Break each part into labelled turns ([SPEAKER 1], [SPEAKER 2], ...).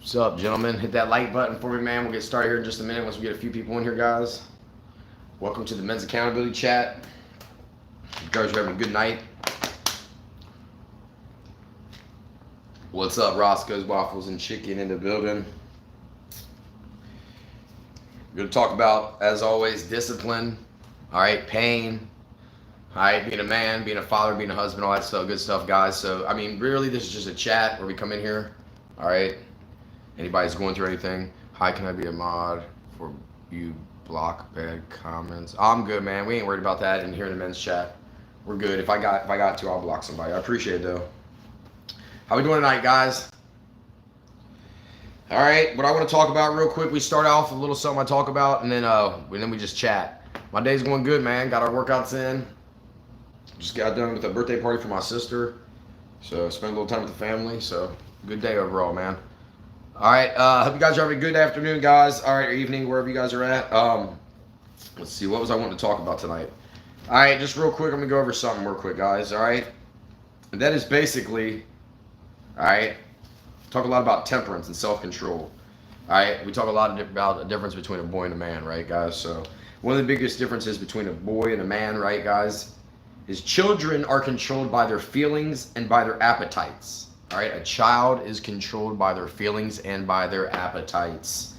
[SPEAKER 1] What's up, gentlemen? Hit that like button for me, man. We'll get started here in just a minute once we get a few people in here, guys. Welcome to the Men's Accountability Chat. You guys are having a good night. What's up, Roscoe's Waffles and Chicken in the building? We're going to talk about, as always, discipline, all right, pain, all right, being a man, being a father, being a husband, all that stuff, good stuff, guys. So, I mean, really, this is just a chat where we come in here, all right? Anybody's going through anything? Hi, can I be a mod for you block bad comments? I'm good, man. We ain't worried about that in here in the men's chat. We're good. If I got to, I'll block somebody. I appreciate it, though. How we doing tonight, guys? All right, what I want to talk about real quick, we start off with a little something I talk about, and then we just chat. My day's going good, man. Got our workouts in. Just got done with a birthday party for my sister. So spent a little time with the family. So good day overall, man. All right, hope you guys are having a good afternoon, guys. All right, or evening, wherever you guys are at. Let's see, what was I wanting to talk about tonight? All right, just real quick, I'm going to go over something real quick, guys, all right? And that is basically, all right, talk a lot about temperance and self-control. All right, we talk a lot about the difference between a boy and a man, right, guys? So one of the biggest differences between a boy and a man, right, guys, is children are controlled by their feelings and by their appetites. All right, a child is controlled by their feelings and by their appetites.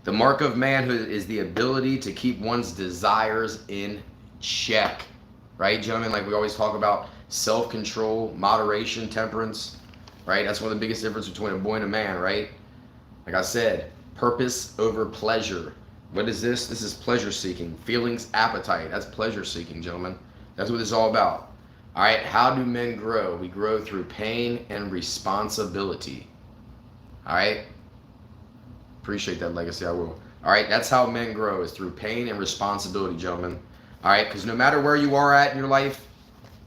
[SPEAKER 1] The mark of manhood is the ability to keep one's desires in check. Right, gentlemen? Like we always talk about self-control, moderation, temperance. Right? That's one of the biggest differences between a boy and a man, right? Like I said, purpose over pleasure. What is this? This is pleasure seeking. Feelings, appetite. That's pleasure seeking, gentlemen. That's what it's all about. All right, how do men grow? We grow through pain and responsibility. All right? Appreciate that, Legacy, I will. All right, that's how men grow, is through pain and responsibility, gentlemen. All right, because no matter where you are at in your life,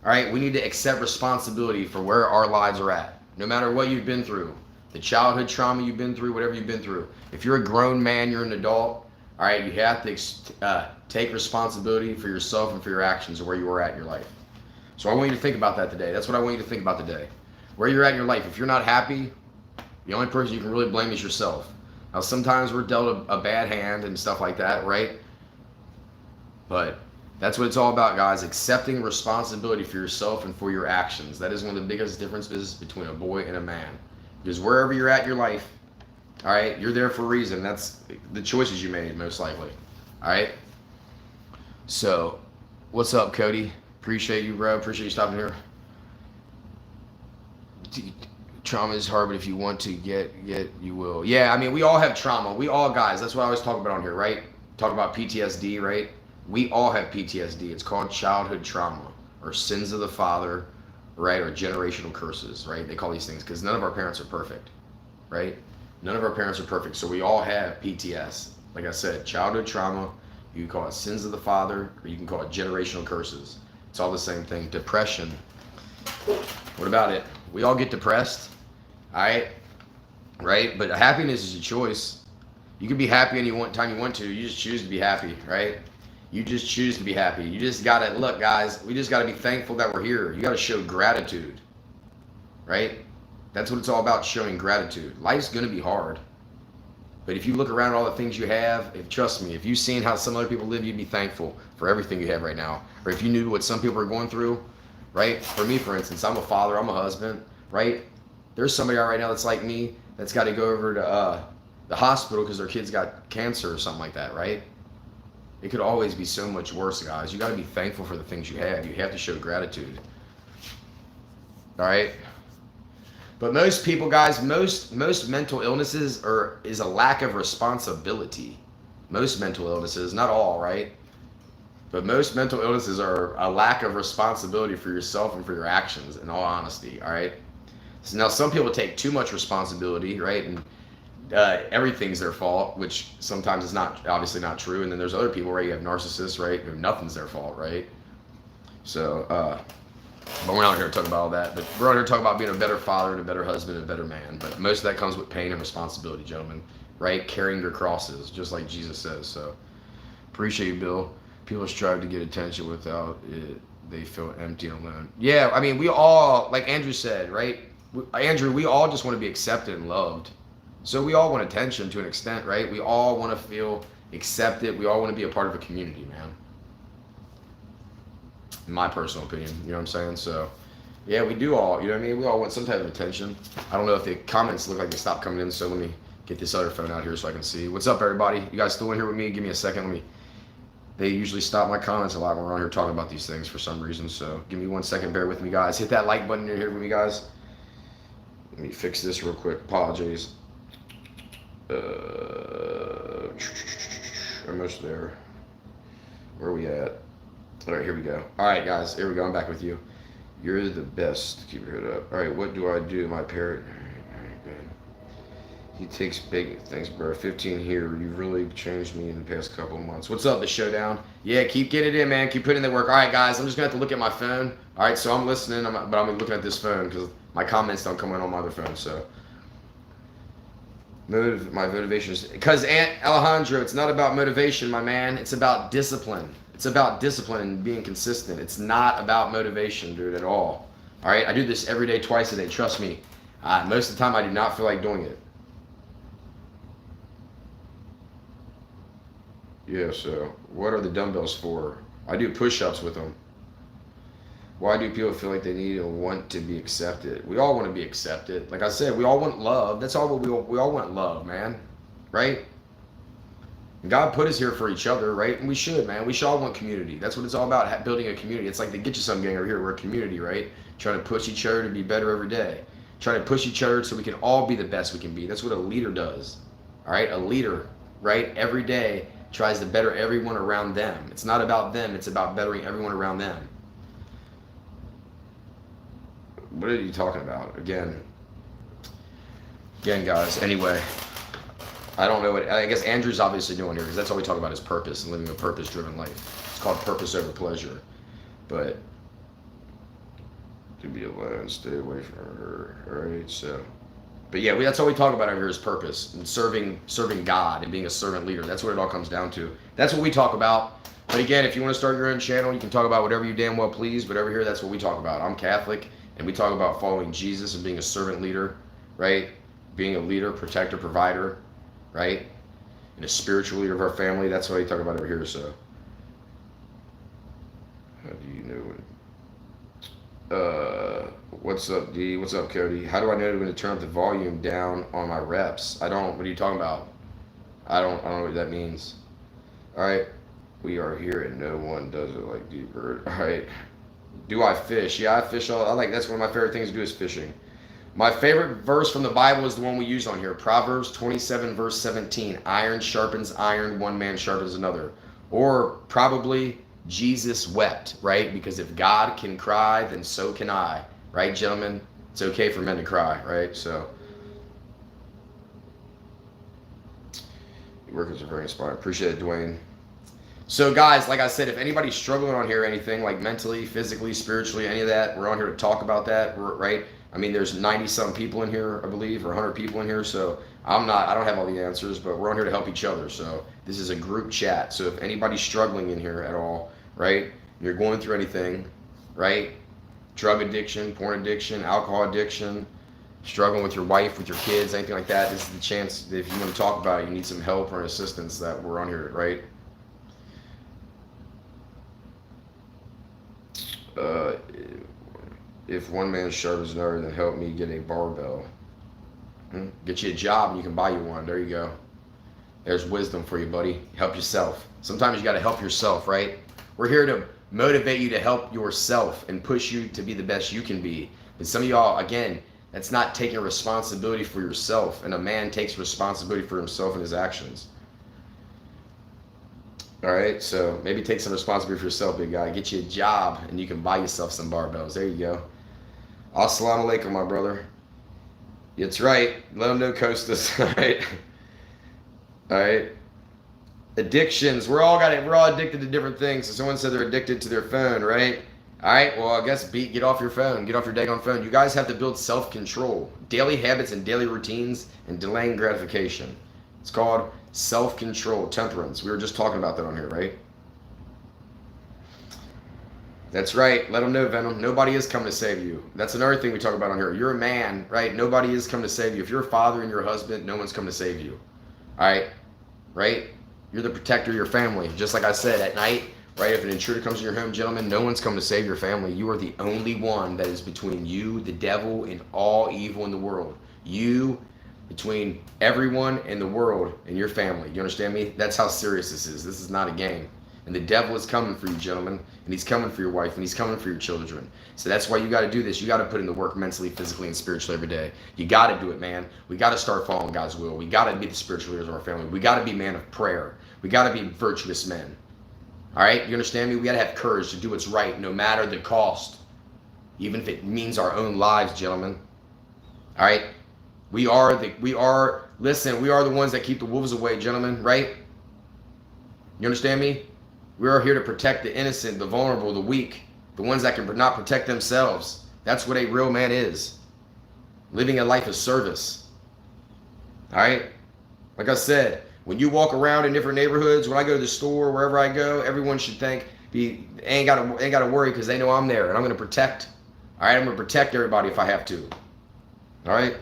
[SPEAKER 1] all right, we need to accept responsibility for where our lives are at. No matter what you've been through, the childhood trauma you've been through, whatever you've been through. If you're a grown man, you're an adult, all right, you have to take responsibility for yourself and for your actions and where you are at in your life. So I want you to think about that today. That's what I want you to think about today. Where you're at in your life. If you're not happy, the only person you can really blame is yourself. Now, sometimes we're dealt a bad hand and stuff like that, right? But that's what it's all about, guys. Accepting responsibility for yourself and for your actions. That is one of the biggest differences between a boy and a man. Because wherever you're at in your life, all right, you're there for a reason. That's the choices you made, most likely. All right? So, what's up, Cody? Appreciate you, bro. Appreciate you stopping here. Trauma is hard, but if you want to get, you will. Yeah, I mean, we all have trauma. We all, guys, that's what I always talk about on here, right? Talk about PTSD, right? We all have PTSD. It's called childhood trauma or sins of the father, right? Or generational curses, right? They call these things because none of our parents are perfect, right? None of our parents are perfect. So we all have PTS. Like I said, childhood trauma, you can call it sins of the father, or you can call it generational curses. It's all the same thing. Depression. What about it? We all get depressed, all right? Right? But happiness is a choice. You can be happy any time you want to. You just choose to be happy, right? You just choose to be happy. You just got to, look, guys, we just got to be thankful that we're here. You got to show gratitude, right? That's what it's all about, showing gratitude. Life's going to be hard. But if you look around at all the things you have, trust me, if you've seen how some other people live, you'd be thankful for everything you have right now. Or if you knew what some people are going through, right? For me, for instance, I'm a father, I'm a husband, right? There's somebody out right now that's like me that's got to go over to the hospital because their kid's got cancer or something like that, right? It could always be so much worse, guys. You got to be thankful for the things you have. You have to show gratitude. All right? But most people, guys, most mental illnesses is a lack of responsibility. Most mental illnesses, not all, right? But most mental illnesses are a lack of responsibility for yourself and for your actions, in all honesty, all right? So now some people take too much responsibility, right? And everything's their fault, which sometimes is obviously not true. And then there's other people where you have narcissists, right? Who nothing's their fault, right? So, but we're not here to talk about all that. But we're out here to talk about being a better father and a better husband and a better man. But most of that comes with pain and responsibility, gentlemen, right? Carrying your crosses, just like Jesus says. So, appreciate you, Bill. People strive to get attention without it. They feel empty and alone. Yeah, I mean, we all, like Andrew said, right? Andrew, we all just want to be accepted and loved. So we all want attention to an extent, right? We all want to feel accepted. We all want to be a part of a community, man. In my personal opinion, you know what I'm saying? So, yeah, we do all, you know what I mean? We all want some type of attention. I don't know if the comments look like they stopped coming in, so let me get this other phone out here so I can see. What's up, everybody? You guys still in here with me? Give me a second. They usually stop my comments a lot when we're on here talking about these things for some reason, so give me 1 second. Bear with me, guys. Hit that like button here with me, guys. Let me fix this real quick. Apologies. Almost there. Where are we at? All right, here we go. All right, guys, here we go. I'm back with you. You're the best. Keep your head up. All right, what do I do? My parrot. All right, good. He takes big. Thanks, bro. 15 here. You've really changed me in the past couple months. What's up, the showdown? Yeah, keep getting it in, man. Keep putting in the work. All right, guys, I'm just going to have to look at my phone. All right, so I'm listening, but I'm looking at this phone because my comments don't come in on my other phone, so. My motivation is because Alejandro, it's not about motivation, my man. It's about discipline. It's about discipline and being consistent. It's not about motivation, dude, at all. All right, I do this every day, twice a day. Trust me. Most of the time, I do not feel like doing it. Yeah. So, what are the dumbbells for? I do push-ups with them. Why do people feel like they need and want to be accepted? We all want to be accepted. Like I said, we all want love. That's all we all want love, man. Right? God put us here for each other, right? And we should, man. We should all want community. That's what it's all about, building a community. It's like the Get You Some gang over here. We're a community, right? Trying to push each other to be better every day. Trying to push each other so we can all be the best we can be. That's what a leader does. All right? A leader, right? Every day tries to better everyone around them. It's not about them. It's about bettering everyone around them. What are you talking about? Again, guys. Anyway, I don't know what. I guess Andrew's obviously doing here because that's all we talk about is purpose and living a purpose-driven life. It's called purpose over pleasure. But to be alone, stay away from her. All right. So, but yeah, that's all we talk about over here is purpose and serving God and being a servant leader. That's what it all comes down to. That's what we talk about. But again, if you want to start your own channel, you can talk about whatever you damn well please. But over here, that's what we talk about. I'm Catholic. And we talk about following Jesus and being a servant leader, right? Being a leader, protector, provider, right? And a spiritual leader of our family. That's what I talk about over here. So, how do you know when? What's up, D? What's up, Cody? How do I know when to turn up the volume down on my reps? I don't. What are you talking about? I don't know what that means. All right. We are here and no one does it like D-Bird. All right. Do I fish? Yeah, I fish that's one of my favorite things to do is fishing. My favorite verse from the Bible is the one we use on here. Proverbs 27 verse 17. Iron sharpens iron, one man sharpens another. Or probably Jesus wept, right? Because if God can cry, then so can I. Right, gentlemen? It's okay for men to cry, right? So your workers are very inspiring. Appreciate it, Dwayne. So guys, like I said, if anybody's struggling on here, anything like mentally, physically, spiritually, any of that, we're on here to talk about that, right? I mean, there's 90-some people in here, I believe, or 100 people in here, so I don't have all the answers, but we're on here to help each other. So this is a group chat. So if anybody's struggling in here at all, right, you're going through anything, right, drug addiction, porn addiction, alcohol addiction, struggling with your wife, with your kids, anything like that, this is the chance that if you want to talk about it, you need some help or assistance, that we're on here, right? If one man sharpens another, then help me get a barbell. Get you a job and you can buy you one. There you go. There's wisdom for you, buddy. Help yourself. Sometimes you got to help yourself, right? We're here to motivate you to help yourself and push you to be the best you can be. But some of y'all, again, that's not taking responsibility for yourself. And a man takes responsibility for himself and his actions. All right, so maybe take some responsibility for yourself, big guy. Get you a job, and you can buy yourself some barbells. There you go. Assalamu alaikum, my brother. It's right. Let them know Costas. All right. All right. Addictions. We're all addicted to different things. So someone said they're addicted to their phone, right? All right. Well, I guess get off your phone. Get off your daggone phone. You guys have to build self-control, daily habits and daily routines, and delaying gratification. It's called self-control, temperance. We were just talking about that on here, right? That's right. Let them know, Venom. Nobody is coming to save you. That's another thing we talk about on here. You're a man, right? Nobody is coming to save you. If you're a father and you're a husband, no one's coming to save you. All right? Right? You're the protector of your family. Just like I said, at night, right? If an intruder comes in your home, gentlemen, no one's coming to save your family. You are the only one that is between you, the devil, and all evil in the world. You, between everyone in the world and your family. You understand me? That's how serious this is. This is not a game. And the devil is coming for you, gentlemen. And he's coming for your wife. And he's coming for your children. So that's why you got to do this. You got to put in the work mentally, physically, and spiritually every day. You got to do it, man. We got to start following God's will. We got to be the spiritual leaders of our family. We got to be men of prayer. We got to be virtuous men. All right? You understand me? We got to have courage to do what's right no matter the cost. Even if it means our own lives, gentlemen. All right? We are the ones that keep the wolves away, gentlemen, right? You understand me? We are here to protect the innocent, the vulnerable, the weak, the ones that can not protect themselves. That's what a real man is. Living a life of service. All right? Like I said, when you walk around in different neighborhoods, when I go to the store, wherever I go, everyone should ain't got to worry because they know I'm there and I'm going to protect. All right? I'm going to protect everybody if I have to. All right?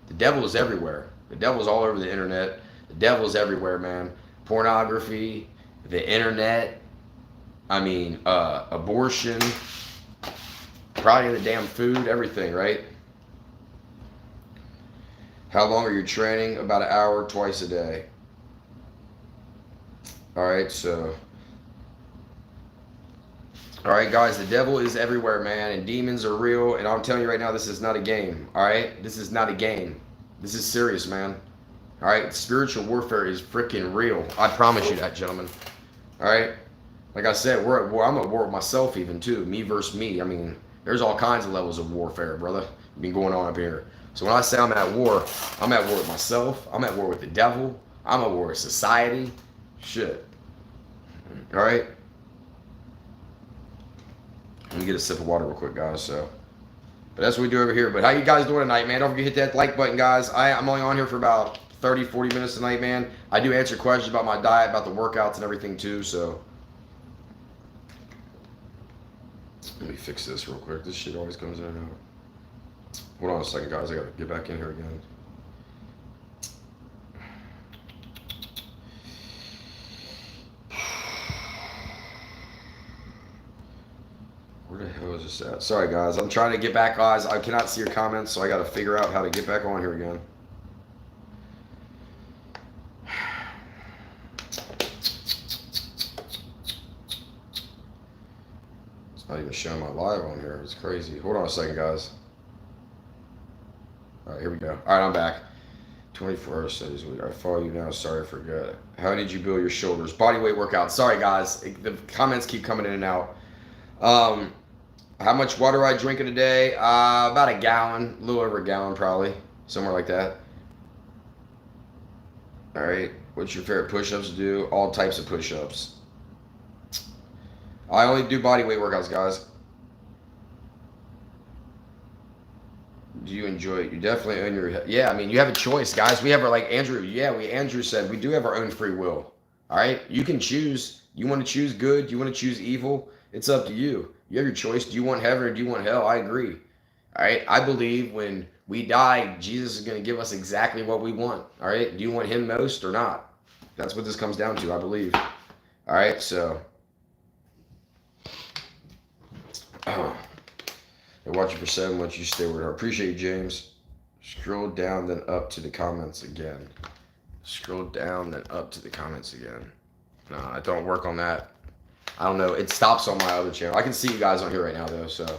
[SPEAKER 1] The devil is everywhere. The devil's all over the internet. The devil is everywhere, man. Pornography, the internet, abortion, probably the damn food, everything, right? How long are you training? About an hour, twice a day. All right, guys, the devil is everywhere, man, and demons are real, and I'm telling you right now, this is not a game, all right? This is not a game. This is serious, man. All right, spiritual warfare is freaking real. I promise you that, gentlemen. All right, like I said, I'm at war with myself even too. Me versus me. I mean, there's all kinds of levels of warfare, brother. Been going on up here. So when I say I'm at war with myself. I'm at war with the devil. I'm at war with society. Shit. All right. Let me get a sip of water real quick, guys. But that's what we do over here. But how you guys doing tonight, man? Don't forget to hit that like button, guys. I'm only on here for about 30, 40 minutes tonight, man. I do answer questions about my diet, about the workouts and everything too, so. Let me fix this real quick. This shit always comes in and out. Hold on a second, guys. I gotta get back in here again. Where the hell is this at? Sorry, guys. I'm trying to get back, guys. I cannot see your comments, so I gotta figure out how to get back on here again. Not even showing my live on here. It's crazy. Hold on a second, guys. All right, here we go. All right, I'm back. 24 hours studies a week. I follow you now. Sorry, I forgot. How did you build your shoulders? Body weight workout. Sorry, guys. The comments keep coming in and out. How much water I drink in a day? About a gallon. A little over a gallon, probably. Somewhere like that. All right. What's your favorite push-ups to do? All types of push-ups. I only do body weight workouts, guys. Do you enjoy it? You definitely own your... Yeah, I mean, you have a choice, guys. We have our, like Andrew. Yeah, Andrew said, we do have our own free will. All right? You can choose. You want to choose good? You want to choose evil? It's up to you. You have your choice. Do you want heaven or do you want hell? I agree. All right? I believe when we die, Jesus is going to give us exactly what we want. All right? Do you want him most or not? That's what this comes down to, I believe. All right? So... They're watching for 7 months. You stay with her. Appreciate you, James. Scroll down, then up to the comments again. Scroll down, then up to the comments again. No, I don't work on that. I don't know. It stops on my other channel. I can see you guys on here right now, though. So, how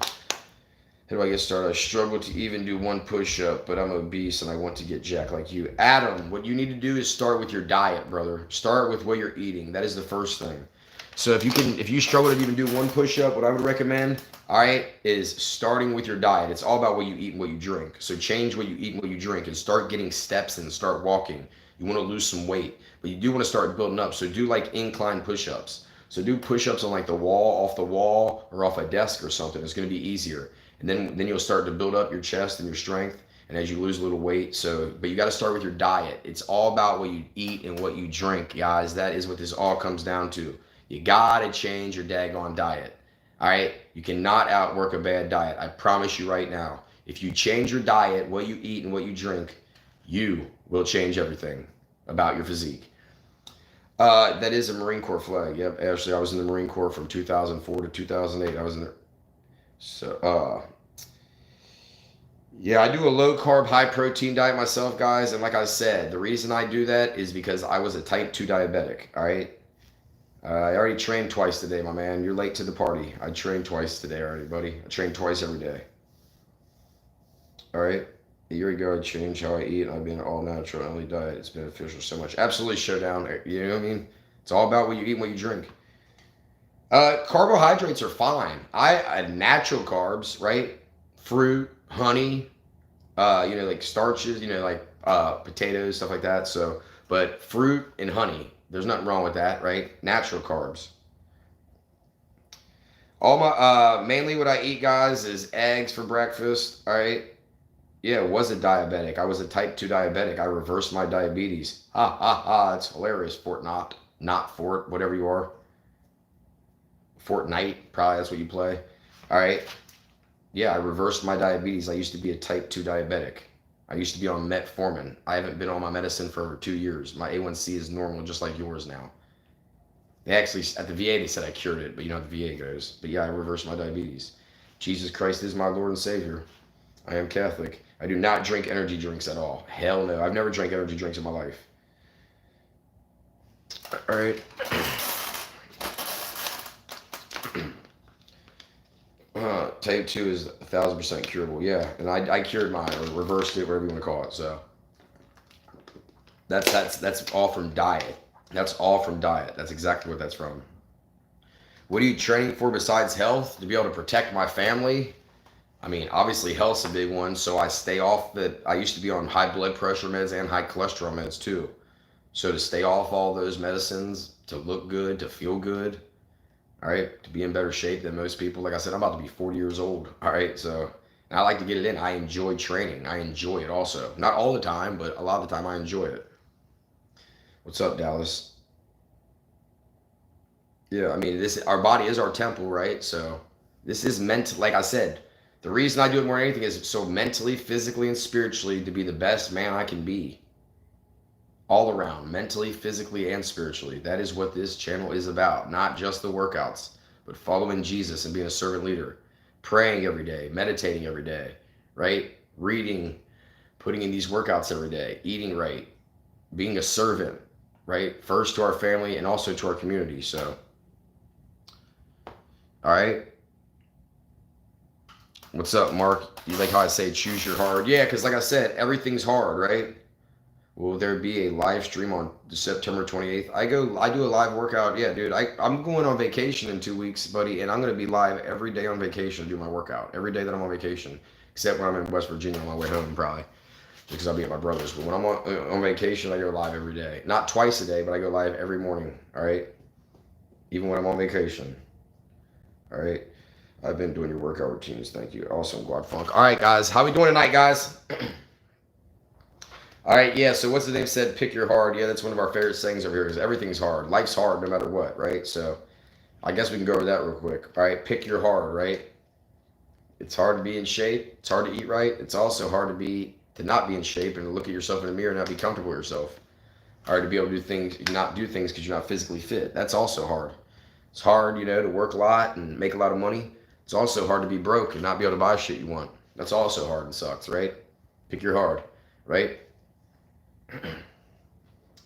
[SPEAKER 1] do I get started? I struggle to even do one push-up, but I'm obese and I want to get jacked like you. Adam, what you need to do is start with your diet, brother. Start with what you're eating. That is the first thing. So if you struggle to even do one push-up, what I would recommend, all right, is starting with your diet. It's all about what you eat and what you drink. So change what you eat and what you drink and start getting steps and start walking. You want to lose some weight, but you do want to start building up. So do like incline push-ups. So do push-ups on like the wall, off the wall, or off a desk or something. It's going to be easier. And then you'll start to build up your chest and your strength. And as you lose a little weight, but you got to start with your diet. It's all about what you eat and what you drink, guys. That is what this all comes down to. You gotta change your daggone diet. All right? You cannot outwork a bad diet. I promise you right now. If you change your diet, what you eat and what you drink, you will change everything about your physique. That is a Marine Corps flag. Yep, actually, I was in the Marine Corps from 2004 to 2008. I was in there. So, yeah, I do a low carb, high protein diet myself, guys. And like I said, the reason I do that is because I was a type 2 diabetic. All right. I already trained twice today, my man. You're late to the party. I trained twice today already, buddy. I train twice every day. All right. A year ago, I changed how I eat. I've been an all-natural, only diet. It's beneficial so much. Absolutely, Showdown. You know what I mean? It's all about what you eat and what you drink. Carbohydrates are fine. Natural carbs, right? Fruit, honey, like starches, like potatoes, stuff like that. So, but fruit and honey, there's nothing wrong with that, right? Natural carbs. All my mainly what I eat, guys, is eggs for breakfast. All right. Yeah, was a diabetic. I was a type 2 diabetic. I reversed my diabetes. Ha ha ha. It's hilarious. Not Fort, whatever you are. Fortnite, probably that's what you play. All right. Yeah, I reversed my diabetes. I used to be a type 2 diabetic. I used to be on metformin. I haven't been on my medicine for over 2 years. My A1C is normal, just like yours now. They actually, at the VA, they said I cured it, but you know how the VA goes. But yeah, I reversed my diabetes. Jesus Christ is my Lord and Savior. I am Catholic. I do not drink energy drinks at all. Hell no. I've never drank energy drinks in my life. All right. Type 2 is 1,000% curable. Yeah, and I cured mine or reversed it, whatever you want to call it. So that's all from diet. That's all from diet. That's exactly what that's from. What are you training for besides health? To be able to protect my family? I mean, obviously health's a big one, so I stay off that. I used to be on high blood pressure meds and high cholesterol meds too. So to stay off all those medicines, to look good, to feel good, all right, to be in better shape than most people. Like I said, I'm about to be 40 years old, all right? So, and I like to get it in. I enjoy training. I enjoy it also. Not all the time, but a lot of the time I enjoy it. What's up, Dallas? Yeah, I mean, our body is our temple, right? So this is meant, like I said, the reason I do it more than anything is so mentally, physically, and spiritually to be the best man I can be. All around, mentally, physically, and spiritually. That is what this channel is about. Not just the workouts, but following Jesus and being a servant leader. Praying every day, meditating every day, right? Reading, putting in these workouts every day, eating right, being a servant, right? First to our family and also to our community. So, all right. What's up, Mark? You like how I say choose your hard? Yeah, because like I said, everything's hard, right? Will there be a live stream on September 28th? I do a live workout. Yeah, dude. I'm going on vacation in 2 weeks, buddy, and I'm gonna be live every day on vacation to do my workout. Every day that I'm on vacation, except when I'm in West Virginia on my way home, probably, because I'll be at my brother's. But when I'm on vacation, I go live every day. Not twice a day, but I go live every morning. All right. Even when I'm on vacation. All right. I've been doing your workout routines. Thank you. Awesome, Quad Funk. All right, guys. How we doing tonight, guys? All right, yeah, so what's the name said? Pick your hard. Yeah, that's one of our favorite sayings over here because everything's hard. Life's hard no matter what, right? So I guess we can go over that real quick. All right, pick your hard, right? It's hard to be in shape. It's hard to eat right. It's also hard to not be in shape and to look at yourself in the mirror and not be comfortable with yourself. Hard to be able to do things, not do things because you're not physically fit. That's also hard. It's hard, to work a lot and make a lot of money. It's also hard to be broke and not be able to buy shit you want. That's also hard and sucks, right? Pick your hard, right?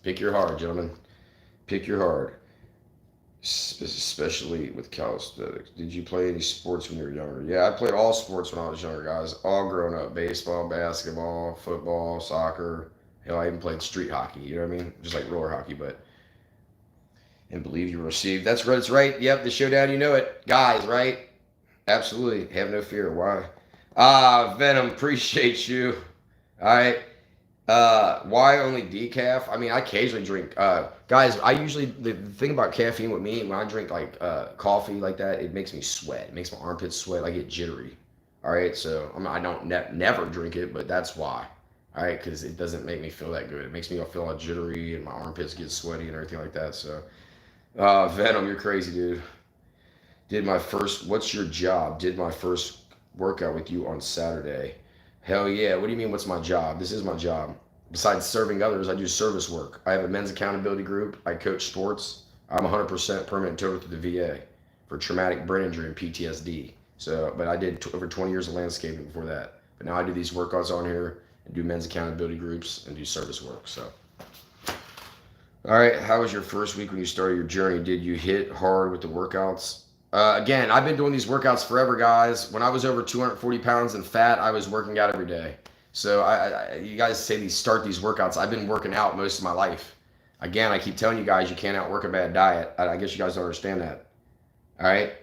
[SPEAKER 1] Pick your hard, gentlemen. Pick your hard. Especially with calisthenics. Did you play any sports when you were younger? Yeah, I played all sports when I was younger, guys. All grown up. Baseball, basketball, football, soccer. Hell, I even played street hockey. You know what I mean? Just like roller hockey, but. And believe you received. That's right. That's right. Yep, the showdown, you know it. Guys, right? Absolutely. Have no fear. Why? Venom, appreciate you. All right. Why only decaf? I mean, I occasionally drink. Guys, the thing about caffeine with me, when I drink like coffee like that, it makes me sweat. It makes my armpits sweat. I get jittery. All right, so I don't never drink it, but that's why. All right, because it doesn't make me feel that good. It makes me feel all jittery and my armpits get sweaty and everything like that. So Venom, you're crazy, dude. What's your job? Did my first workout with you on Saturday. Hell yeah. What do you mean, what's my job? This is my job. Besides serving others, I do service work. I have a men's accountability group. I coach sports. I'm 100% permanent total through the VA for traumatic brain injury and PTSD. So, but I did over 20 years of landscaping before that. But now I do these workouts on here and do men's accountability groups and do service work. So, all right. How was your first week when you started your journey? Did you hit hard with the workouts? Again, I've been doing these workouts forever, guys. When I was over 240 pounds and fat, I was working out every day. So you guys say start these workouts. I've been working out most of my life. Again, I keep telling you guys, you can't outwork a bad diet. I guess you guys don't understand that. All right?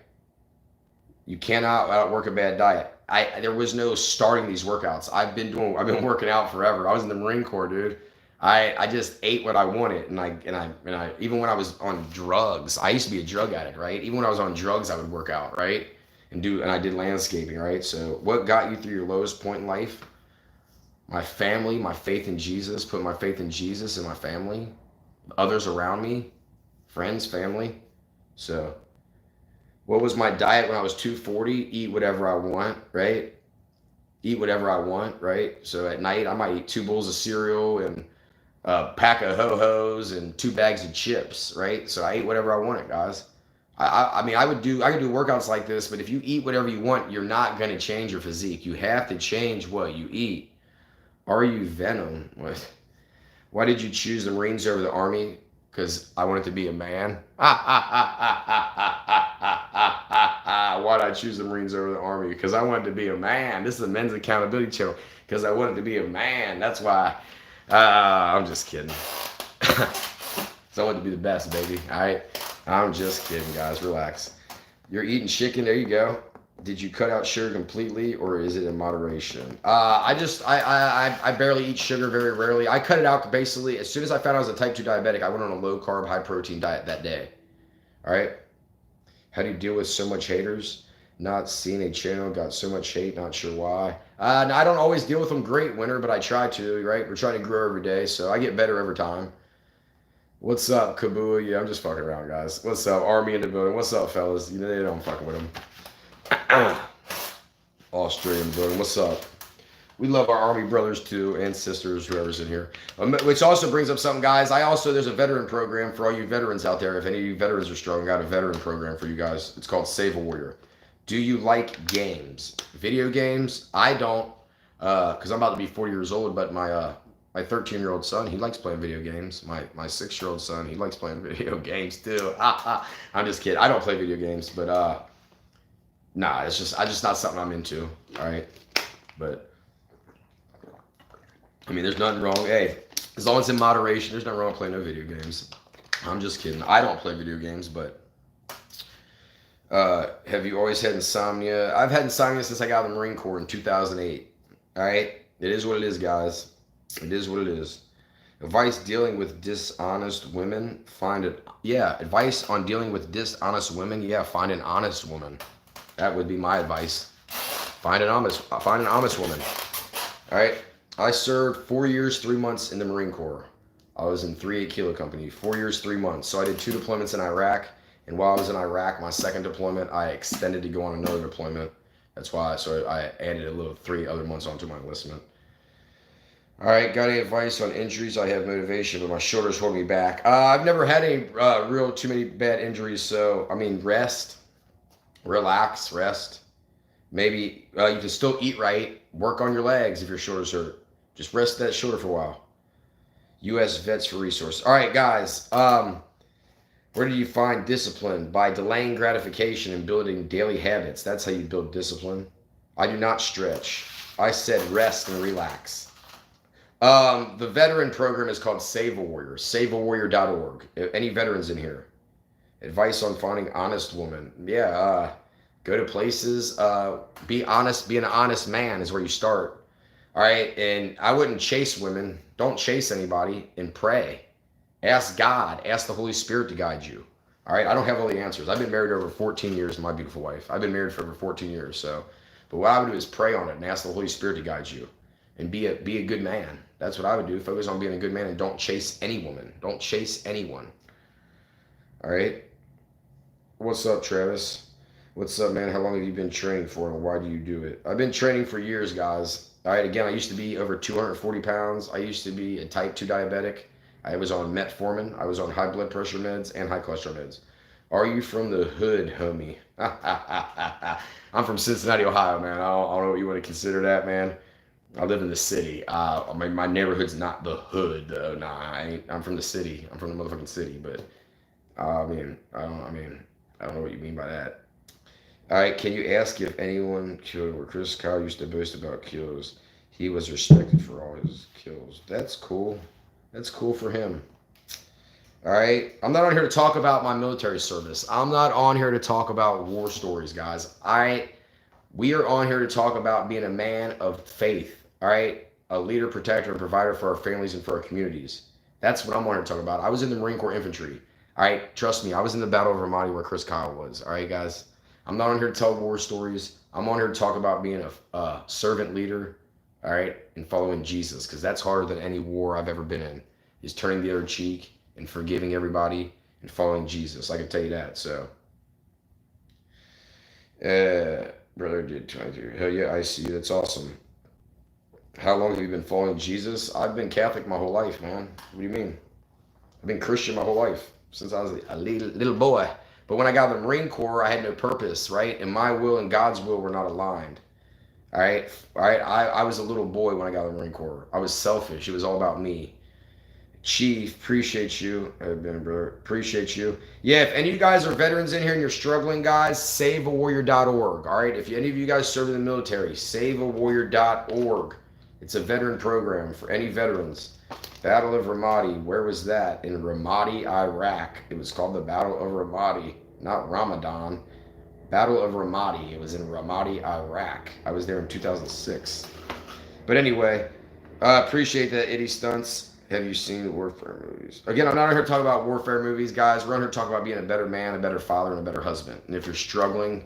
[SPEAKER 1] You cannot outwork a bad diet. There was no starting these workouts. I've been working out forever. I was in the Marine Corps, dude. I just ate what I wanted, and I even when I was on drugs, I used to be a drug addict, right? Even when I was on drugs, I would work out, right? And I did landscaping, right? So what got you through your lowest point in life? My family, my faith in Jesus, put my faith in Jesus and my family, others around me, friends, family. So what was my diet when I was 240? Eat whatever I want, right? Eat whatever I want, right? So at night, I might eat 2 bowls of cereal and a pack of Ho-Hos and 2 bags of chips, right? So I ate whatever I wanted, guys. I mean, I could do workouts like this, but if you eat whatever you want, you're not going to change your physique. You have to change what you eat. Are you Venom? What? Why did you choose the Marines over the Army? Because I wanted to be a man. Why did I choose the Marines over the Army? Because I wanted to be a man. This is a men's accountability channel. Because I wanted to be a man. That's why. I'm just kidding. So I wanted to be the best, baby. All right. I'm just kidding, guys. Relax. You're eating chicken. There you go. Did you cut out sugar completely, or is it in moderation? I barely eat sugar, very rarely. I cut it out basically as soon as I found I was a type 2 diabetic. I went on a low carb, high protein diet that day. All right. How do you deal with so much haters? Not seeing a channel, got so much hate, not sure why. I don't always deal with them great, Winter, but I try to, right? We're trying to grow every day, so I get better every time. What's up, Kabua? Yeah, I'm just fucking around, guys. What's up, Army in the building? What's up, fellas? You know, they don't fucking with them. Australian building. What's up? We love our Army brothers too and sisters, whoever's in here. Which also brings up something, guys. There's a veteran program for all you veterans out there. If any of you veterans are struggling, I got a veteran program for you guys. It's called Save a Warrior. Do you like games? Video games? I don't, because I'm about to be 40 years old, but my 13-year-old son, he likes playing video games. My 6-year-old son, he likes playing video games too. I'm just kidding. I don't play video games, but nah, it's just not something I'm into. All right, but I mean, there's nothing wrong. Hey, as long as it's in moderation, there's nothing wrong with playing no video games. I'm just kidding. I don't play video games, but have you always had insomnia? I've had insomnia since I got out of the Marine Corps in 2008. All right, it is what it is, guys. It is what it is. Advice dealing with dishonest women. Advice on dealing with dishonest women. Yeah, find an honest woman. That would be my advice. Find an honest woman. All right. I served 4 years, 3 months in the Marine Corps. I was in 3/8 Kilo Company. 4 years, 3 months. So I did 2 deployments in Iraq. And while I was in Iraq, my second deployment, I extended to go on another deployment. That's why. So I added 3 other months onto my enlistment. All right. Got any advice on injuries? I have motivation, but my shoulders hold me back. I've never had any too many bad injuries. So, I mean, rest. Relax, rest. Maybe you can still eat right. Work on your legs if your shoulders hurt. Just rest that shoulder for a while. U.S. Vets for Resources. All right, guys. Where do you find discipline? By delaying gratification and building daily habits. That's how you build discipline. I do not stretch. I said rest and relax. The veteran program is called Save a Warrior. SaveAWarrior.org. Any veterans in here? Advice on finding honest woman. Yeah, go to places. Be honest. Being an honest man is where you start. All right, and I wouldn't chase women. Don't chase anybody, and pray. Ask God. Ask the Holy Spirit to guide you. All right, I don't have all the answers. I've been married over 14 years to my beautiful wife. I've been married for over 14 years. But what I would do is pray on it and ask the Holy Spirit to guide you, and be a good man. That's what I would do. Focus on being a good man and don't chase any woman. Don't chase anyone. All right. What's up, Travis? What's up, man? How long have you been training for, and why do you do it? I've been training for years, guys. All right. Again, I used to be over 240 pounds. I used to be a type 2 diabetic. I was on metformin. I was on high blood pressure meds and high cholesterol meds. Are you from the hood, homie? I'm from Cincinnati, Ohio, man. I don't know what you want to consider that, man. I live in the city. My neighborhood's not the hood, though. Nah, I ain't. I'm from the city. I'm from the motherfucking city. But I don't know what you mean by that. All right, can you ask if anyone killed where Chris Kyle used to boast about kills? He was respected for all his kills. That's cool. That's cool for him. All right. I'm not on here to talk about my military service. I'm not on here to talk about war stories, guys. We are on here to talk about being a man of faith. All right. A leader, protector, and provider for our families and for our communities. That's what I'm on here to talk about. I was in the Marine Corps Infantry. All right. Trust me. I was in the Battle of Ramadi where Chris Kyle was. All right, guys. I'm not on here to tell war stories. I'm on here to talk about being a servant leader. All right. And following Jesus, because that's harder than any war I've ever been in, is turning the other cheek and forgiving everybody and following Jesus. I can tell you that. So, brother did 23. Hell yeah, I see you. That's awesome. How long have you been following Jesus? I've been Catholic my whole life, man. What do you mean? I've been Christian my whole life since I was a little boy. But when I got in the Marine Corps, I had no purpose, right? And my will and God's will were not aligned. All right. All right. I was a little boy when I got in the Marine Corps. I was selfish. It was all about me. Chief, appreciate you. Appreciate you. Yeah, if any of you guys are veterans in here and you're struggling, guys, saveawarrior.org. All right, if any of you guys serve in the military, saveawarrior.org. It's a veteran program for any veterans. Battle of Ramadi, where was that? In Ramadi, Iraq. It was called the Battle of Ramadi, not Ramadan. Battle of Ramadi. It was in Ramadi, Iraq. I was there in 2006. But anyway, appreciate that, Itty Stunts. Have you seen warfare movies? Again, I'm not here to talk about warfare movies, guys. We're on here to talk about being a better man, a better father, and a better husband. And if you're struggling,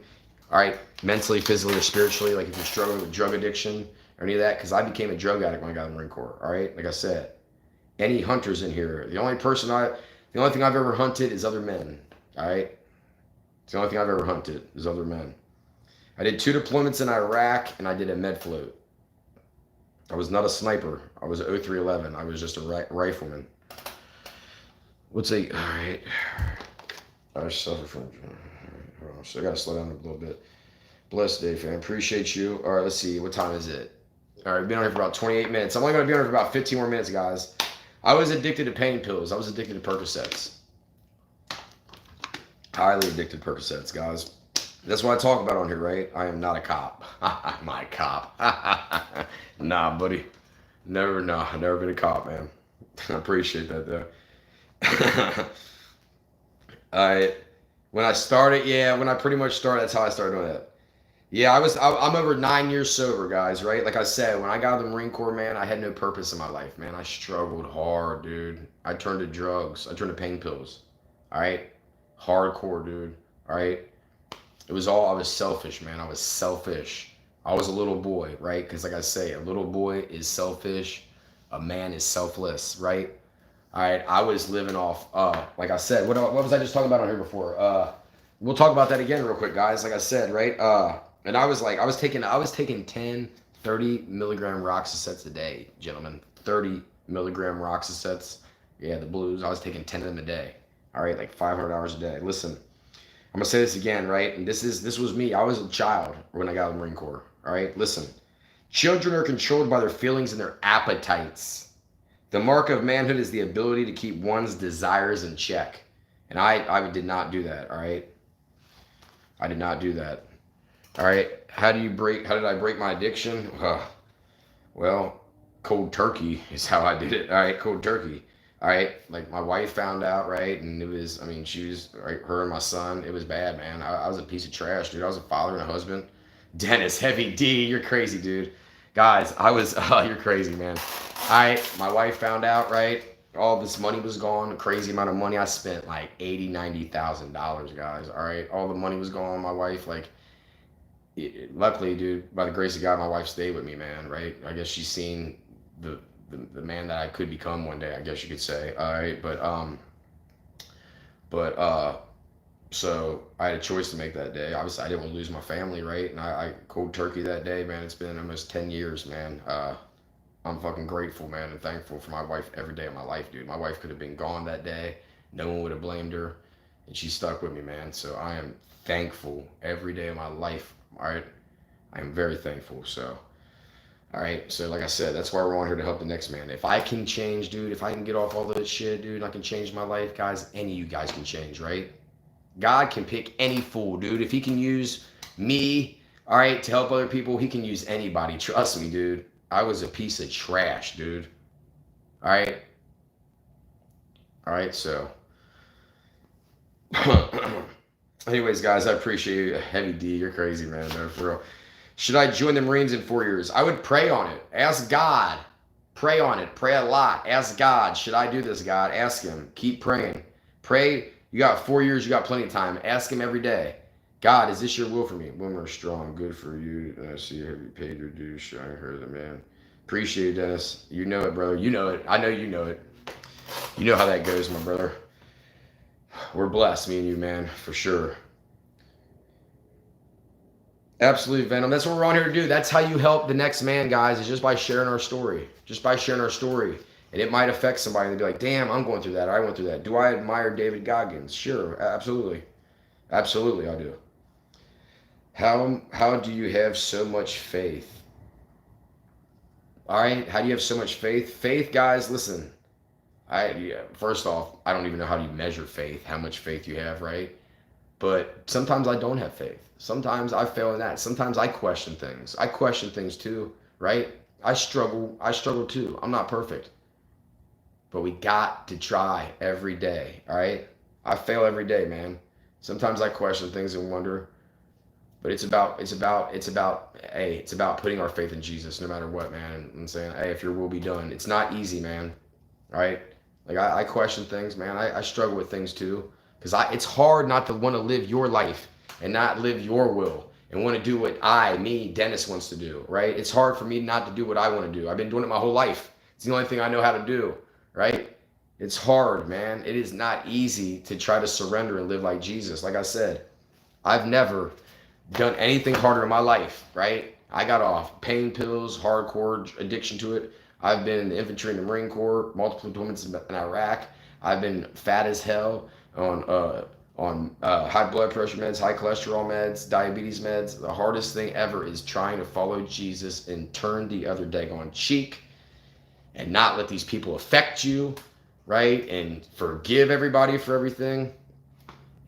[SPEAKER 1] all right, mentally, physically, or spiritually, like if you're struggling with drug addiction or any of that, because I became a drug addict when I got in the Marine Corps, all right? Like I said, any hunters in here, the only thing I've ever hunted is other men, all right? It's the only thing I've ever hunted is other men. I did 2 deployments in Iraq, and I did a med float. I was not a sniper. I was a 0311. I was just a rifleman. All right. I suffer from, so I got to slow down a little bit. Blessed day, fam. Appreciate you. All right, let's see. What time is it? All right, we've been on here for about 28 minutes. I'm only going to be on here for about 15 more minutes, guys. I was addicted to pain pills. I was addicted to Percocets. Highly addicted to Percocets, guys. That's what I talk about on here, right? I am not a cop. I'm a cop. Nah, buddy. Never been a cop, man. I appreciate that, though. When I pretty much started, that's how I started doing that. Yeah, I'm over 9 years sober, guys, right? Like I said, when I got out of the Marine Corps, man, I had no purpose in my life, man. I struggled hard, dude. I turned to drugs. I turned to pain pills. All right? Hardcore, dude. All right? I was selfish, man. I was selfish. I was a little boy, right? Because like I say, a little boy is selfish. A man is selfless, right? All right. I was living off, like I said, what was I just talking about on here before? We'll talk about that again real quick, guys. Like I said, right? And I was taking 10, 30 milligram Roxicets a day, gentlemen. 30 milligram Roxicets. Yeah, the blues. I was taking 10 of them a day. All right, like 500 hours a day. Listen. I'm gonna say this again, right? And this was me. I was a child when I got in the Marine Corps. All right, listen. Children are controlled by their feelings and their appetites. The mark of manhood is the ability to keep one's desires in check. And I did not do that. All right, I did not do that. All right. How did I break my addiction? Well, cold turkey is how I did it. All right, cold turkey. All right, like my wife found out, right, and she was, right, her and my son, it was bad, man. I was a piece of trash, dude. I was a father and a husband. Dennis, Heavy D, you're crazy, dude. Guys, you're crazy, man. All right, my wife found out, right, all this money was gone, a crazy amount of money. I spent like $80,000, $90,000, guys, all right? All the money was gone. My wife, luckily, dude, by the grace of God, my wife stayed with me, man, right? I guess she's seen the man that I could become one day, I guess you could say. All right, but But so I had a choice to make that day. Obviously, I didn't want to lose my family, right? And I cold turkey that day, man. It's been almost 10 years, man. I'm fucking grateful, man, and thankful for my wife every day of my life, dude. My wife could have been gone that day. No one would have blamed her. And she stuck with me, man. So I am thankful every day of my life, all right? I am very thankful. So, all right. So, like I said, that's why we're on here to help the next man. If I can change, dude, if I can get off all this shit, dude, I can change my life, guys. Any of you guys can change, right? God can pick any fool, dude. If he can use me, all right, to help other people, he can use anybody. Trust me, dude. I was a piece of trash, dude. All right. All right. So, anyways, guys, I appreciate you. Heavy D, you're crazy, man. No, for real. Should I join the Marines in 4 years? I would pray on it. Ask God. Pray on it. Pray a lot. Ask God. Should I do this, God? Ask him. Keep praying. Pray. You got 4 years. You got plenty of time. Ask him every day. God, is this your will for me? Women are strong. Good for you. I see. Have you paid your dues? Showing her the man. Appreciate it, Dennis. You know it, brother. You know it. I know you know it. You know how that goes, my brother. We're blessed, me and you, man, for sure. Absolute Venom. That's what we're on here to do. That's how you help the next man, guys, is just by sharing our story. Just by sharing our story. And it might affect somebody. They'd be like, damn, I'm going through that. I went through that. Do I admire David Goggins? Sure, absolutely. Absolutely, I do. How do you have so much faith? All right, how do you have so much faith? Faith, guys, listen. First off, I don't even know how do you measure faith, how much faith you have, right? But sometimes I don't have faith. Sometimes I fail in that. Sometimes I question things. I question things too, right? I struggle too. I'm not perfect. But we got to try every day, all right? I fail every day, man. Sometimes I question things and wonder, but it's about putting our faith in Jesus no matter what, man, and saying, hey, if your will be done. It's not easy, man. All right? Like I question things, man. I struggle with things too. Because it's hard not to want to live your life and not live your will and want to do what Dennis wants to do, right? It's hard for me not to do what I want to do. I've been doing it my whole life. It's the only thing I know how to do, right? It's hard, man. It is not easy to try to surrender and live like Jesus. Like I said, I've never done anything harder in my life, right? I got off pain pills, hardcore addiction to it. I've been in the infantry in the Marine Corps, multiple deployments in Iraq. I've been fat as hell on high blood pressure meds, high cholesterol meds, diabetes meds. The hardest thing ever is trying to follow Jesus and turn the other daggone cheek and not let these people affect you, right? And forgive everybody for everything.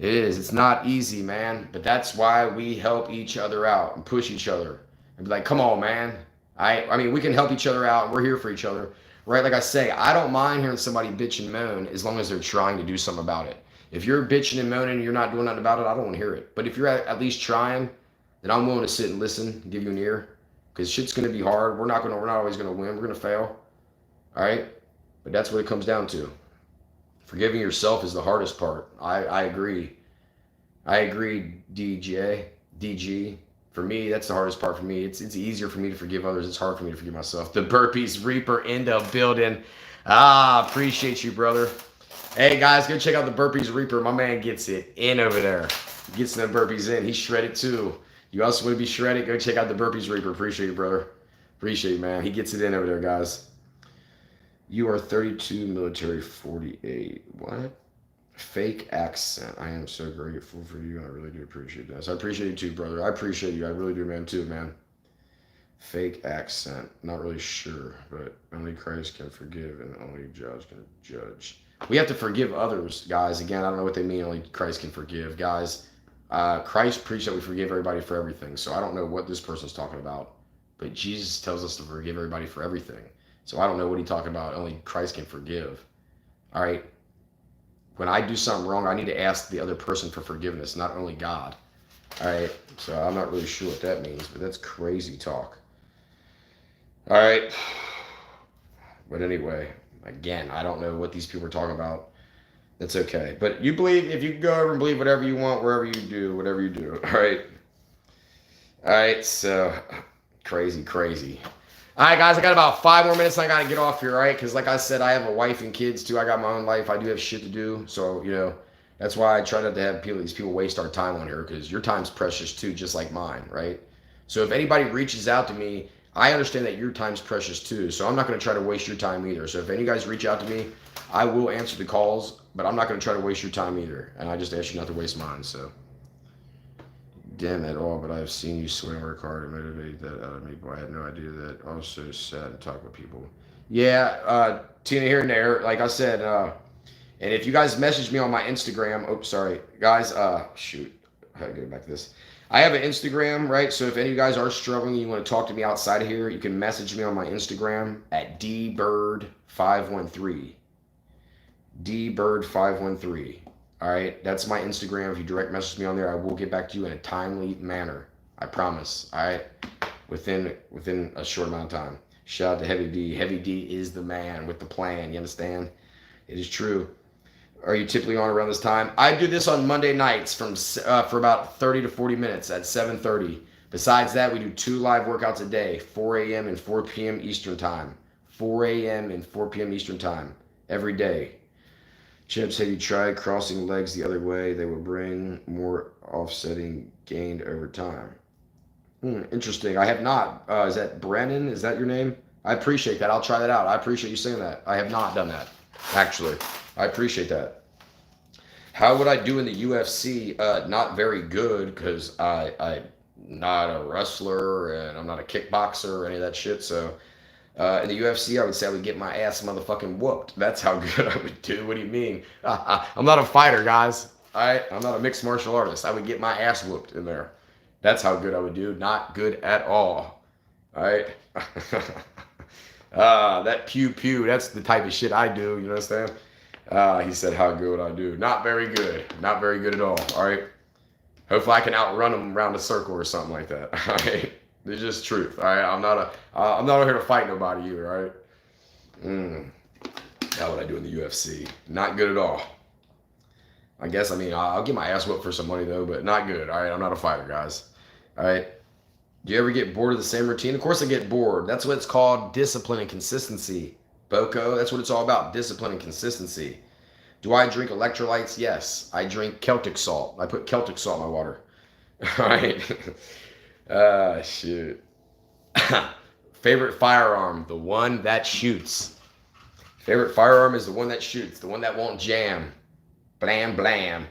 [SPEAKER 1] It is. It's not easy, man. But that's why we help each other out and push each other and be like, come on, man. I mean, we can help each other out. And we're here for each other, right? Like I say, I don't mind hearing somebody bitch and moan as long as they're trying to do something about it. If you're bitching and moaning and you're not doing nothing about it, I don't want to hear it. But if you're at least trying, then I'm willing to sit and listen and give you an ear. Because shit's going to be hard. We're not always going to win. We're going to fail. All right? But that's what it comes down to. Forgiving yourself is the hardest part. I agree. I agree, DG. For me, that's the hardest part for me. It's easier for me to forgive others. It's hard for me to forgive myself. The Burpees Reaper in the building. Appreciate you, brother. Hey, guys, go check out the Burpees Reaper. My man gets it in over there. He gets them burpees in. He's shredded, too. You also want to be shredded? Go check out the Burpees Reaper. Appreciate you, brother. Appreciate you, man. He gets it in over there, guys. You are 32, military 48. What? Fake accent. I am so grateful for you. I really do appreciate that. So I appreciate you too, brother. I appreciate you. I really do, man, too, man. Fake accent. Not really sure, but only Christ can forgive and only judge can judge. We have to forgive others, guys. Again, I don't know what they mean. Only Christ can forgive. Guys, Christ preached that we forgive everybody for everything. So I don't know what this person's talking about. But Jesus tells us to forgive everybody for everything. So I don't know what he's talking about. Only Christ can forgive. All right? When I do something wrong, I need to ask the other person for forgiveness, not only God. All right? So I'm not really sure what that means, but that's crazy talk. All right? But anyway, again, I don't know what these people are talking about. That's okay. But you believe, if you go over and believe whatever you want, wherever you do, whatever you do. All right? All right, so crazy. All right, guys, I got about 5 more minutes and I got to get off here, all right? Because like I said, I have a wife and kids, too. I got my own life. I do have shit to do. So, That's why I try not to have these people waste our time on here, because your time's precious too, just like mine, right? So if anybody reaches out to me, I understand that your time's precious too. So I'm not going to try to waste your time either. So if any guys reach out to me, I will answer the calls, but I'm not going to try to waste your time either. And I just ask you not to waste mine. So damn at all, but I've seen you sweat and work hard and motivate that out of me. Boy, I had no idea that. Also sad to talk with people. Yeah, Tina here and there. Like I said, and if you guys message me on my Instagram, oh, sorry, guys, shoot, I gotta get back to this. I have an Instagram, right? So if any of you guys are struggling, you want to talk to me outside of here, you can message me on my Instagram at dbird513. dbird513. All right, that's my Instagram. If you direct message me on there, I will get back to you in a timely manner. I promise. All right, within a short amount of time. Shout out to Heavy D. Heavy D is the man with the plan. You understand? It is true. Are you typically on around this time? I do this on Monday nights for about 30 to 40 minutes at 7:30. Besides that, we do 2 live workouts a day, 4 a.m. and 4 p.m. Eastern time. 4 a.m. and 4 p.m. Eastern time every day. Chips, have you tried crossing legs the other way? They will bring more offsetting gained over time. Interesting. I have not. Is that Brennan? Is that your name? I appreciate that. I'll try that out. I appreciate you saying that. I have not done that, actually. I appreciate that. How would I do in the UFC? Not very good, because I'm not a wrestler and I'm not a kickboxer or any of that shit. So in the UFC, I would say I would get my ass motherfucking whooped. That's how good I would do. What do you mean? I'm not a fighter, guys. All right? I'm not a mixed martial artist. I would get my ass whooped in there. That's how good I would do. Not good at all. All right? That pew pew, that's the type of shit I do. You understand? He said, how good would I do? Not very good. Not very good at all. All right? Hopefully I can outrun him around a circle or something like that. All right? It's just truth. All right? I'm not here to fight nobody either. All right? How would I do in the UFC? Not good at all. I guess, I'll get my ass whooped for some money though, but not good. All right? I'm not a fighter, guys. All right? Do you ever get bored of the same routine? Of course I get bored. That's what it's called, discipline and consistency. Boko, that's what it's all about, discipline and consistency. Do I drink electrolytes? Yes. I drink Celtic salt. I put Celtic salt in my water. All right. Shoot. Favorite firearm? The one that shoots. Favorite firearm is the one that shoots, the one that won't jam. Blam, blam.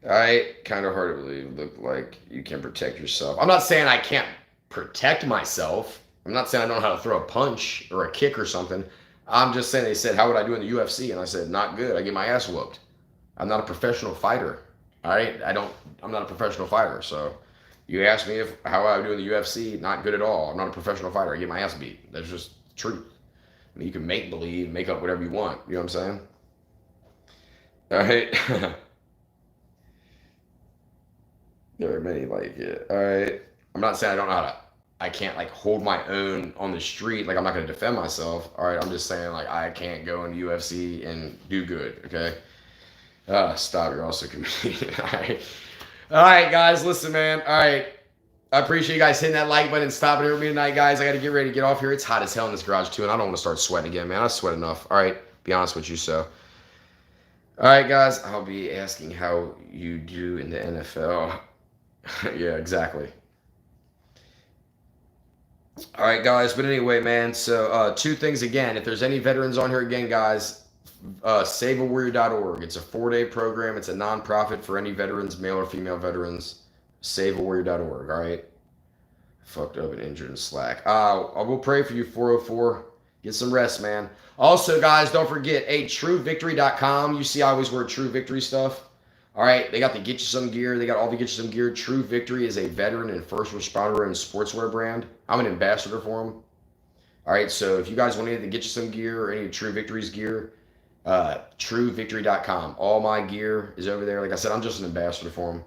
[SPEAKER 1] All right. Kind of hard to believe. Look like you can protect yourself. I'm not saying I can't protect myself. I'm not saying I don't know how to throw a punch or a kick or something. I'm just saying, they said, how would I do in the UFC? And I said, not good. I get my ass whooped. I'm not a professional fighter. All right? I'm not a professional fighter. So you ask me how I would do in the UFC, not good at all. I'm not a professional fighter. I get my ass beat. That's just truth. You can make believe, make up whatever you want. You know what I'm saying? All right? There are many like it. All right? I'm not saying I don't know how to. I can't hold my own on the street. I'm not going to defend myself. All right. I'm just saying I can't go into UFC and do good. Okay. Stop. You're also a comedian. All right. All right, guys. Listen, man. All right. I appreciate you guys hitting that like button and stopping here with me tonight, guys. I got to get ready to get off here. It's hot as hell in this garage too. And I don't want to start sweating again, man. I sweat enough. All right. Be honest with you. So, all right, guys, I'll be asking how you do in the NFL. Yeah, exactly. All right, guys. But anyway, man, so 2 things again. If there's any veterans on here again, guys, saveawarrior.org. It's a 4-day program. It's a nonprofit for any veterans, male or female veterans. Saveawarrior.org. All right. Fucked up and injured and slack. I will pray for you, 404. Get some rest, man. Also, guys, don't forget, truevictory.com. You see, I always wear True Victory stuff. All right, they got the Get You Some gear. They got all the Get You Some gear. True Victory is a veteran and first responder and sportswear brand. I'm an ambassador for them. All right, so if you guys want any of the Get You Some gear or any of True Victory's gear, truevictory.com. All my gear is over there. Like I said, I'm just an ambassador for them.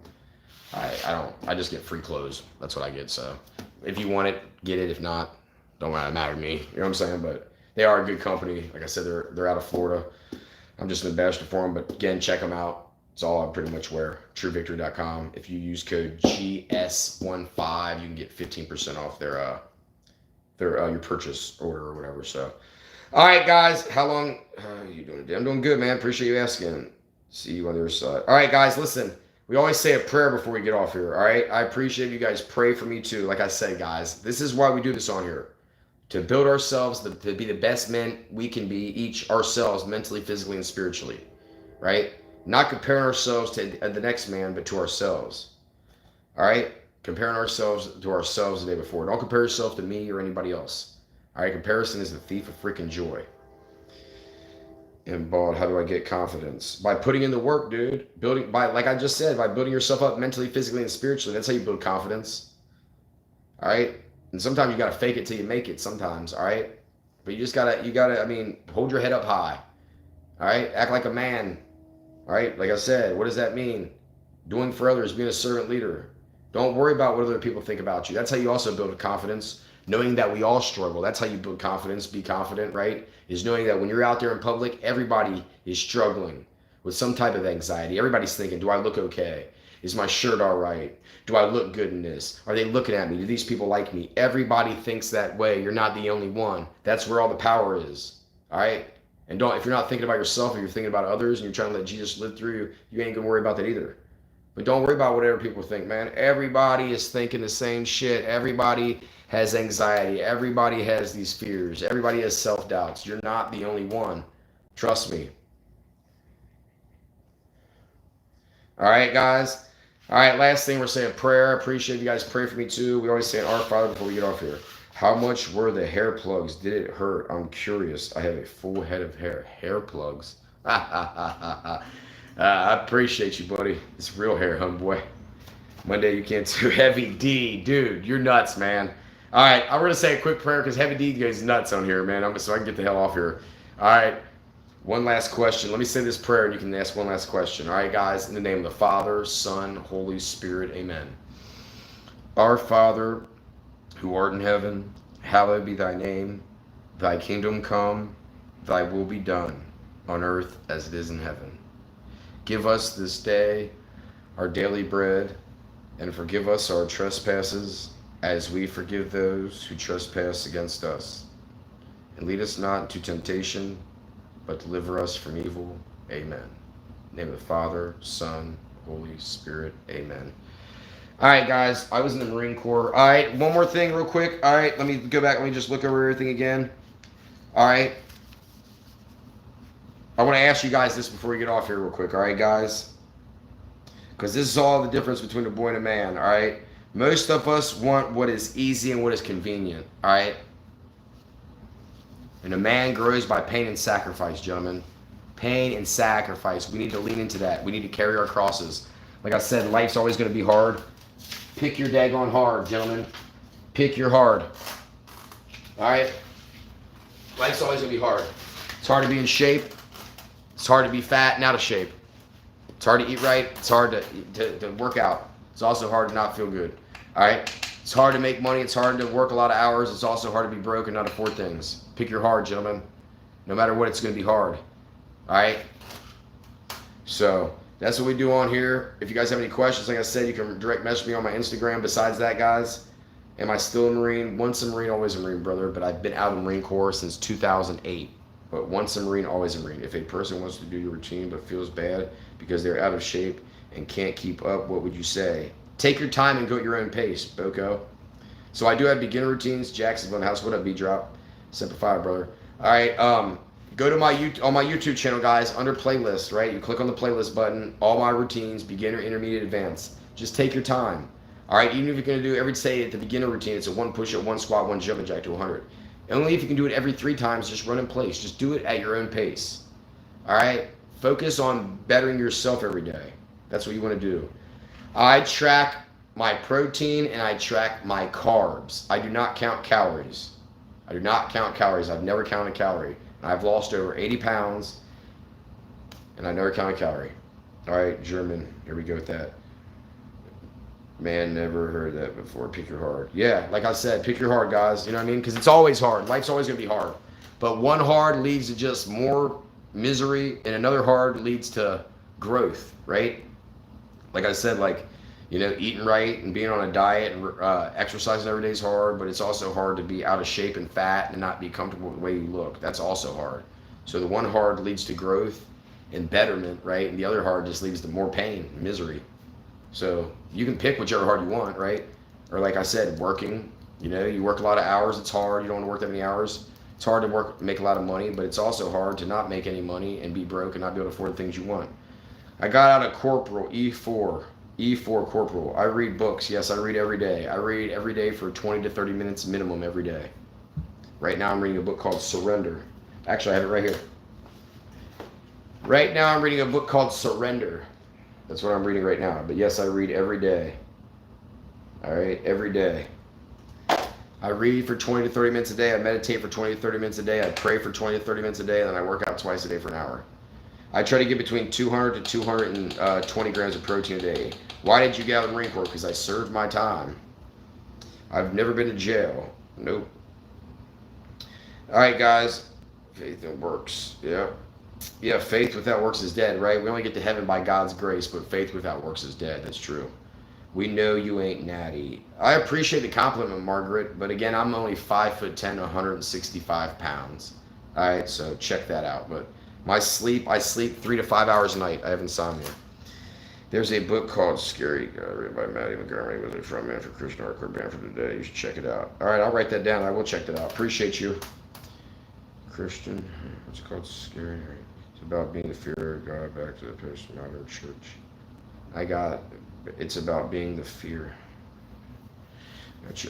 [SPEAKER 1] I just get free clothes. That's what I get. So if you want it, get it. If not, don't matter to me. You know what I'm saying? But they are a good company. Like I said, they're out of Florida. I'm just an ambassador for them. But again, check them out. It's all I pretty much wear. TrueVictory.com. If you use code GS15, you can get 15% off their your purchase order or whatever. So, all right, guys, how long are you doing today? I'm doing good, man. Appreciate you asking. See you on the other side. All right, guys, listen. We always say a prayer before we get off here. All right. I appreciate you guys. Pray for me too. Like I said, guys, this is why we do this on here, to build ourselves, to be the best men we can be, each ourselves, mentally, physically, and spiritually. Right. Not comparing ourselves to the next man, but to ourselves. All right. Comparing ourselves to ourselves the day before. Don't compare yourself to me or anybody else. All right. Comparison is the thief of freaking joy. And bald, how do I get confidence? By putting in the work, dude. Building, by, like I just said, by building yourself up mentally, physically, and spiritually. That's how you build confidence. All right. And sometimes you got to fake it till you make it sometimes. All right. But you gotta, I mean, hold your head up high. All right. Act like a man. All right. Like I said, what does that mean? Doing for others, being a servant leader. Don't worry about what other people think about you. That's how you also build confidence. Knowing that we all struggle. That's how you build confidence. Be confident, right? Is knowing that when you're out there in public, everybody is struggling with some type of anxiety. Everybody's thinking, do I look okay? Is my shirt all right? Do I look good in this? Are they looking at me? Do these people like me? Everybody thinks that way. You're not the only one. That's where all the power is. All right? And if you're not thinking about yourself, if you're thinking about others and you're trying to let Jesus live through you, you ain't gonna worry about that either. But don't worry about whatever people think, man. Everybody is thinking the same shit. Everybody has anxiety. Everybody has these fears. Everybody has self-doubts. You're not the only one. Trust me. All right, guys. All right, last thing, we're saying prayer. I appreciate you guys pray for me too. We always say an Our Father before we get off here. How much were the hair plugs? Did it hurt? I'm curious. I have a full head of hair. Hair plugs? I appreciate you, buddy. It's real hair, homeboy. Monday you can't do Heavy D. Dude, you're nuts, man. All right, I'm going to say a quick prayer because Heavy D goes nuts on here, man. So I can get the hell off here. All right, one last question. Let me say this prayer and you can ask one last question. All right, guys, in the name of the Father, Son, Holy Spirit, amen. Our Father, who art in heaven, hallowed be thy name. Thy kingdom come, thy will be done, on earth as it is in heaven. Give us this day our daily bread, and forgive us our trespasses, as we forgive those who trespass against us. And lead us not into temptation, but deliver us from evil. Amen. In the name of the Father, Son, Holy Spirit. Amen. All right, guys. I was in the Marine Corps. All right, one more thing real quick. All right, let me go back. Let me just look over everything again. All right. I want to ask you guys this before we get off here real quick. All right, guys? Because this is all the difference between a boy and a man. All right? Most of us want what is easy and what is convenient. All right? And a man grows by pain and sacrifice, gentlemen. Pain and sacrifice. We need to lean into that. We need to carry our crosses. Like I said, life's always going to be hard. Pick your daggone hard, gentlemen. Pick your hard. All right? Life's always going to be hard. It's hard to be in shape. It's hard to be fat and out of shape. It's hard to eat right. It's hard to work out. It's also hard to not feel good. All right? It's hard to make money. It's hard to work a lot of hours. It's also hard to be broke and not afford things. Pick your hard, gentlemen. No matter what, it's going to be hard. All right? So that's what we do on here. If you guys have any questions, like I said, you can direct message me on my Instagram. Besides that, guys, am I still a Marine? Once a Marine, always a Marine, brother. But I've been out of the Marine Corps since 2008. But once a Marine, always a Marine. If a person wants to do your routine but feels bad because they're out of shape and can't keep up, what would you say? Take your time and go at your own pace, Boko. So I do have beginner routines. Jacksonville House, what up, B-Drop? Simplify, brother. All right, go to my YouTube channel, guys, under playlist, right? You click on the playlist button, all my routines, beginner, intermediate, advanced. Just take your time. All right, even if you're going to do every day at the beginner routine, it's a 1 push-up, 1 squat, 1 jumping jack to 100. Only if you can do it every 3 times, just run in place. Just do it at your own pace. All right? Focus on bettering yourself every day. That's what you want to do. I track my protein and I track my carbs. I do not count calories. I do not count calories. I've never counted a calorie. And I've lost over 80 pounds and I never count a calorie. All right, German. Here we go with that. Man, never heard that before. Pick your hard. Yeah, like I said, pick your hard, guys. You know what I mean? Because it's always hard. Life's always going to be hard. But one hard leads to just more misery, and another hard leads to growth, right? Like I said, like, you know, eating right and being on a diet and exercising every day is hard, but it's also hard to be out of shape and fat and not be comfortable with the way you look. That's also hard. So the one hard leads to growth, and betterment, right? And the other hard just leads to more pain and misery. So you can pick whichever hard you want, right? Or like I said, working. You know, you work a lot of hours. It's hard. You don't want to work that many hours. It's hard to make a lot of money, but it's also hard to not make any money and be broke and not be able to afford the things you want. I got out of corporal E4 corporal. I read books. Yes, I read every day. I read every day for 20 to 30 minutes minimum every day. Right now I'm reading a book called Surrender. Actually, I have it right here. Right now I'm reading a book called Surrender. That's what I'm reading right now. But yes, I read every day. All right, every day. I read for 20 to 30 minutes a day. I meditate for 20 to 30 minutes a day. I pray for 20 to 30 minutes a day. And then I work out twice a day for an hour. I try to get between 200 to 220 grams of protein a day. Why did you get out of the Marine Corps? Because I served my time. I've never been to jail. Nope. All right, guys. Faith and works. Yep. Yeah, faith without works is dead, right? We only get to heaven by God's grace, but faith without works is dead. That's true. We know you ain't natty. I appreciate the compliment, Margaret, but again, I'm only 5'10", 165 pounds. All right, so check that out. But I sleep 3 to 5 hours a night. I have insomnia. There's a book called Scary, written by Maddie Montgomery, with a frontman for Christian hardcore band for today. You should check it out. All right, I'll write that down. I will check that out. Appreciate you. Christian, what's it called? Scary. It's about being the fear of God back to the person, not our church. It's about being the fear.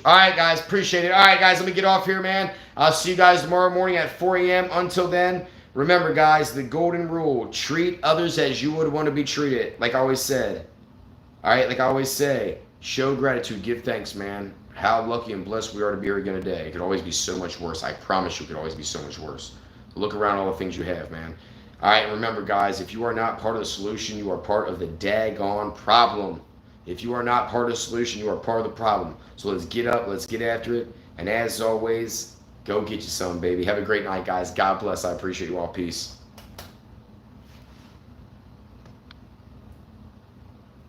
[SPEAKER 1] All right, guys. Appreciate it. All right, guys. Let me get off here, man. I'll see you guys tomorrow morning at 4 a.m. Until then, remember, guys, the golden rule. Treat others as you would want to be treated. Like I always said. All right, like I always say. Show gratitude. Give thanks, man. How lucky and blessed we are to be here again today. It could always be so much worse. I promise you it could always be so much worse. Look around all the things you have, man. All right, and remember, guys, if you are not part of the solution, you are part of the daggone problem. If you are not part of the solution, you are part of the problem. So let's get up, let's get after it. And as always, go get you some, baby. Have a great night, guys. God bless. I appreciate you all. Peace.